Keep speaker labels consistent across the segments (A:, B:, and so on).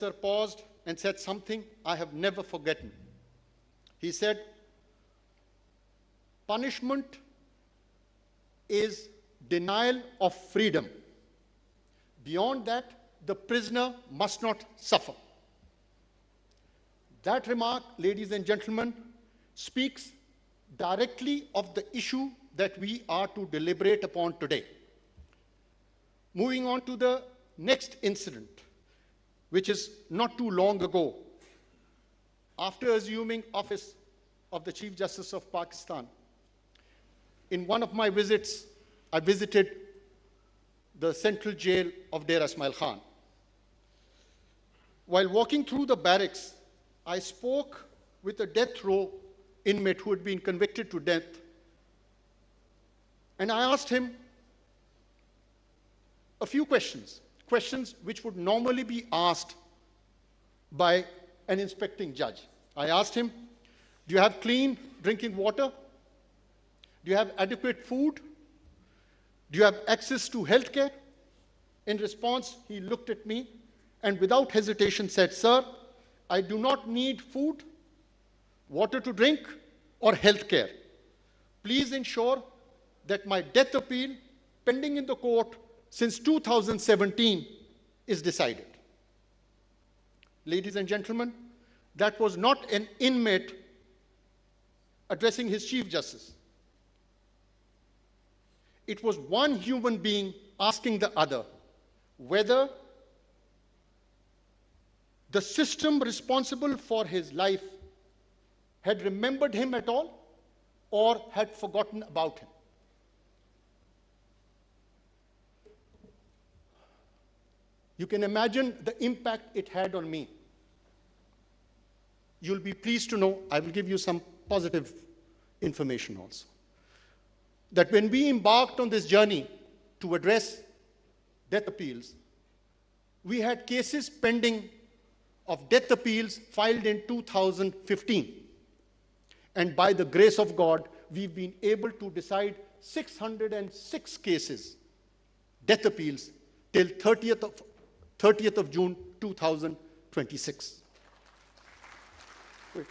A: Sir paused and said something I have never forgotten. He said, "Punishment is denial of freedom. Beyond that, the prisoner must not suffer." That remark, ladies and gentlemen, speaks directly of the issue that we are to deliberate upon today. Moving on to the next incident, which is not too long ago. After assuming office of the Chief Justice of Pakistan, in one of my visits, I visited the central jail of 𝗟𝗏𝘃𝗲. While walking through the barracks, I spoke with a death row inmate who had been convicted to death, and I asked him a few questions which would normally be asked by an inspecting judge. I asked him, "Do you have clean drinking water? Do you have adequate food? Do you have access to healthcare?" In response, he looked at me and without hesitation said, "Sir, I do not need food, water to drink, or healthcare. Please ensure that my death appeal pending in the court since 2017 is decided." Ladies and gentlemen, that was not an inmate addressing his Chief Justice. It was one human being asking the other whether the system responsible for his life had remembered him at all or had forgotten about him. You can imagine the impact it had on me. You'll be pleased to know, I will give you some positive information also, that when we embarked on this journey to address death appeals, we had cases pending of death appeals filed in 2015. And by the grace of God, we've been able to decide 606 cases, death appeals, till 30th of June 2026. Wait.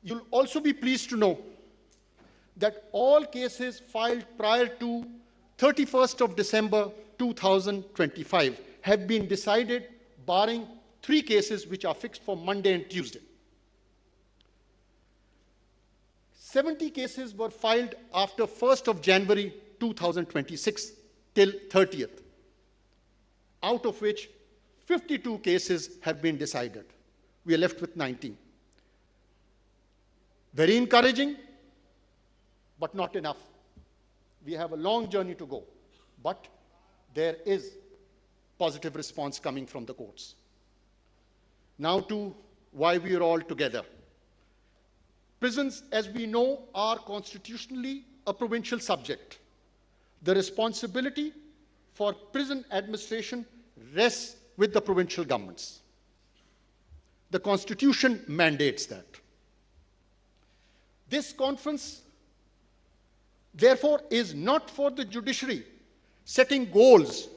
A: You'll also be pleased to know that all cases filed prior to 31st of December 2025 have been decided, barring 3 cases which are fixed for Monday and Tuesday. 70 cases were filed after 1st of January 2026 till 30th, out of which 52 cases have been decided. We are left with 19. Very encouraging, but not enough. We have a long journey to go, but there is positive response coming from the courts. Now to why we are all together. Prisons, as we know, are constitutionally a provincial subject. The responsibility for prison administration rests with the provincial governments. The Constitution mandates that. This conference, therefore, is not for the judiciary setting goals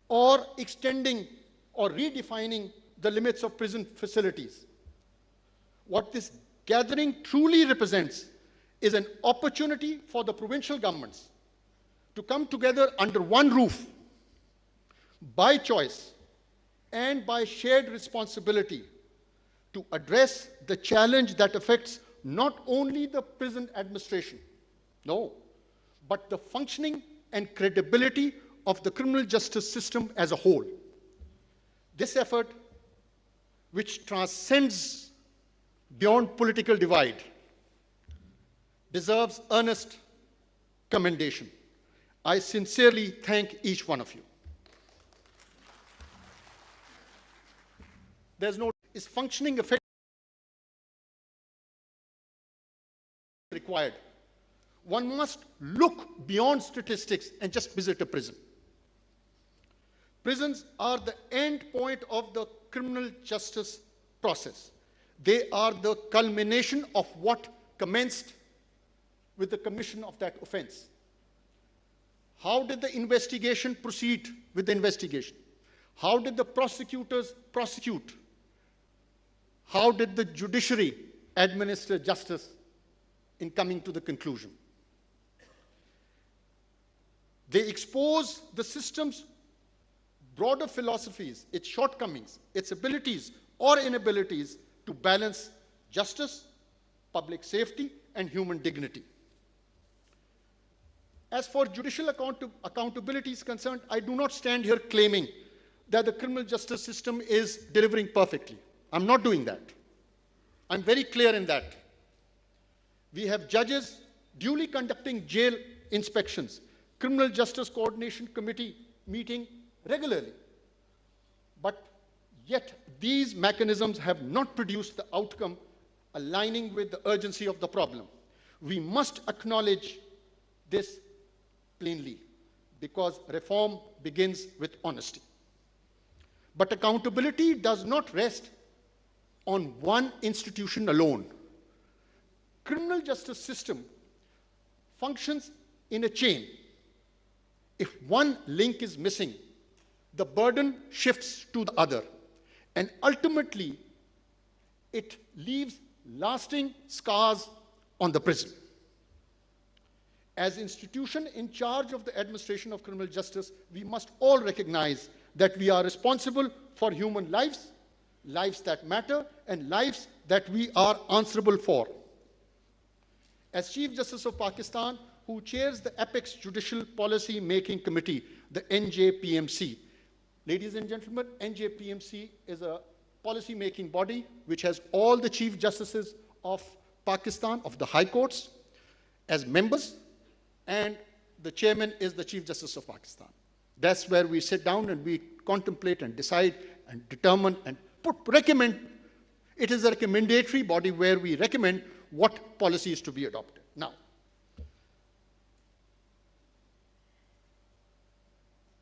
A: or extending or redefining the limits of prison facilities. What this gathering truly represents is an opportunity for the provincial governments to come together under one roof, by choice and by shared responsibility, to address the challenge that affects not only the prison administration, no, but the functioning and credibility of the criminal justice system as a whole. This effort, which transcends beyond political divide, deserves earnest commendation. I sincerely thank each one of you. There's no is functioning effectively required. One must look beyond statistics and just visit a prison. Prisons are the end point of the criminal justice process. They are the culmination of what commenced with the commission of that offense. How did the investigation proceed with the investigation? How did the prosecutors prosecute? How did the judiciary administer justice in coming to the conclusion? They expose the system's broader philosophies, its shortcomings, its abilities or inabilities to balance justice, public safety, and human dignity. As for judicial accountability is concerned, I do not stand here claiming that the criminal justice system is delivering perfectly. I'm not doing that. I'm very clear in that. We have judges duly conducting jail inspections, Criminal Justice Coordination Committee meeting regularly. But yet these mechanisms have not produced the outcome aligning with the urgency of the problem. We must acknowledge this plainly, because reform begins with honesty. But accountability does not rest on one institution alone. Criminal justice system functions in a chain. If one link is missing, the burden shifts to the other, and ultimately it leaves lasting scars on the prison. As institution in charge of the administration of criminal justice, we must all recognize that we are responsible for human lives, lives that matter, and lives that we are answerable for. As Chief Justice of Pakistan, who chairs the Apex Judicial Policy Making Committee, the NJPMC. Ladies and gentlemen, NJPMC is a policy-making body which has all the Chief Justices of Pakistan, of the High Courts, as members, and the chairman is the Chief Justice of Pakistan. That's where we sit down and we contemplate and decide and determine and recommend. It is a recommendatory body where we recommend what policy is to be adopted. Now,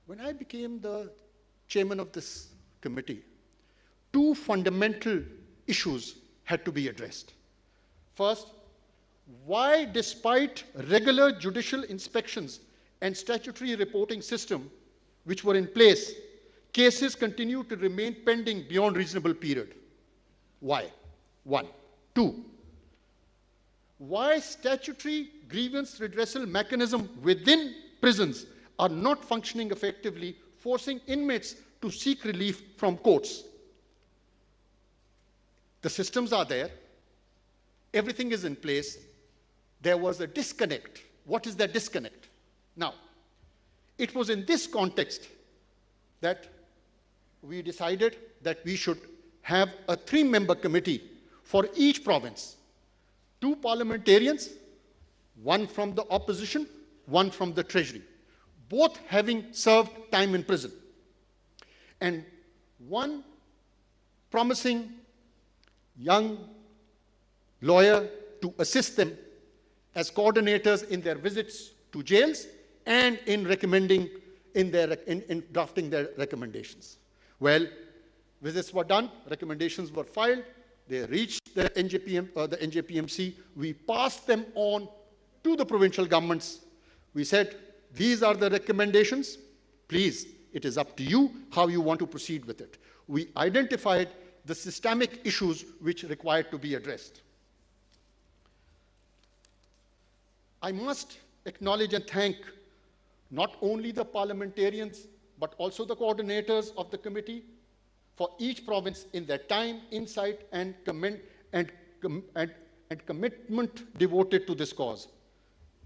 A: when I became the chairman of this committee, two fundamental issues had to be addressed. First, why, despite regular judicial inspections and statutory reporting system which were in place, cases continue to remain pending beyond reasonable period? Why? One. Two, why statutory grievance redressal mechanism within prisons are not functioning effectively, forcing inmates to seek relief from courts? The systems are there. Everything is in place. There was a disconnect. What is that disconnect? Now, it was in this context that we decided that we should have a 3-member committee for each province. 2 parliamentarians, 1 from the opposition, 1 from the treasury, both having served time in prison, and 1 promising young lawyer to assist them as coordinators in their visits to jails and in recommending in drafting their recommendations. Well, visits were done, recommendations were filed, they reached the NJPMC. We passed them on to the provincial governments. We said, these are the recommendations. Please, it is up to you how you want to proceed with it. We identified the systemic issues which required to be addressed. I must acknowledge and thank not only the parliamentarians, but also the coordinators of the committee for each province in their time, insight, and commitment devoted to this cause.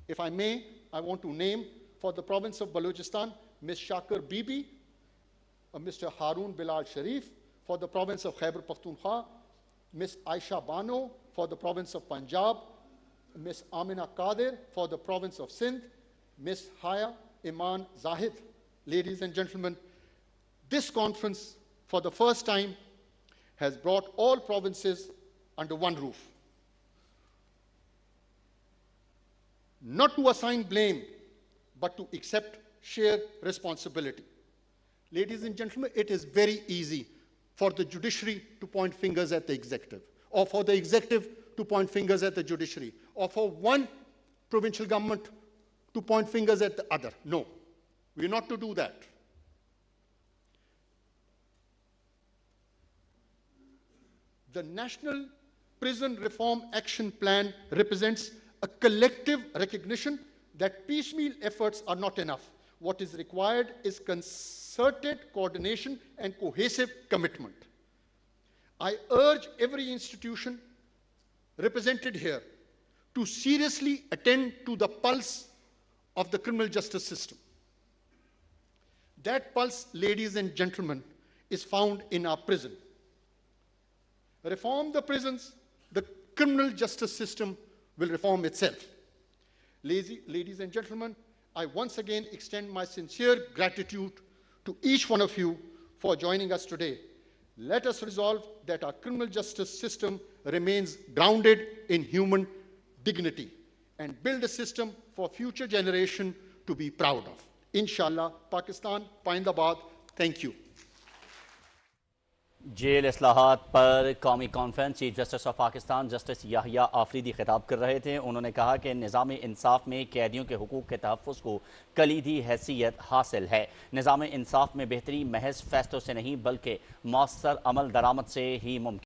A: If I may, I want to name for the province of Balochistan, Ms. 𝗟𝗶𝘃𝗲, Mr. Haroon Bilal Sharif, for the province of 𝗟𝗶𝘃𝗲, Ms. Aisha Bano for the province of Punjab, Ms. Amina Qadir for the province of Sindh, Ms. Haya Iman Zahid. Ladies and gentlemen, this conference for the first time has brought all provinces under one roof. Not to assign blame, but to accept shared responsibility. Ladies and gentlemen, it is very easy for the judiciary to point fingers at the executive, or for the executive to point fingers at the judiciary, or for one provincial government to point fingers at the other. No. We're not to do that. The National Prison Reform Action Plan represents a collective recognition that piecemeal efforts are not enough. What is required is concerted coordination and cohesive commitment. I urge every institution represented here to seriously attend to the pulse of the criminal justice system. That pulse, ladies and gentlemen, is found in our prison. Reform the prisons, the criminal justice system will reform itself. Ladies and gentlemen, I once again extend my sincere gratitude to each one of you for joining us today. Let us resolve that our criminal justice system remains grounded in human dignity and build a system for future generation to be proud of. Inshallah, Pakistan, Paindabad, thank you.
B: Jail इस्लाहात पर कौमी conference chief justice of Pakistan justice Yahya Afridi खिताब कर रहे थे। उन्होंने कहा कि निज़ाम इंसाफ में कैदियों के हुकूक के तहफ़्फ़ुज़ को कलीदी हैसियत हासिल है। निज़ाम इंसाफ में बेहतरी महज फैसलों से नहीं बल्कि मौसर अमल दरामद से ही मुमकिन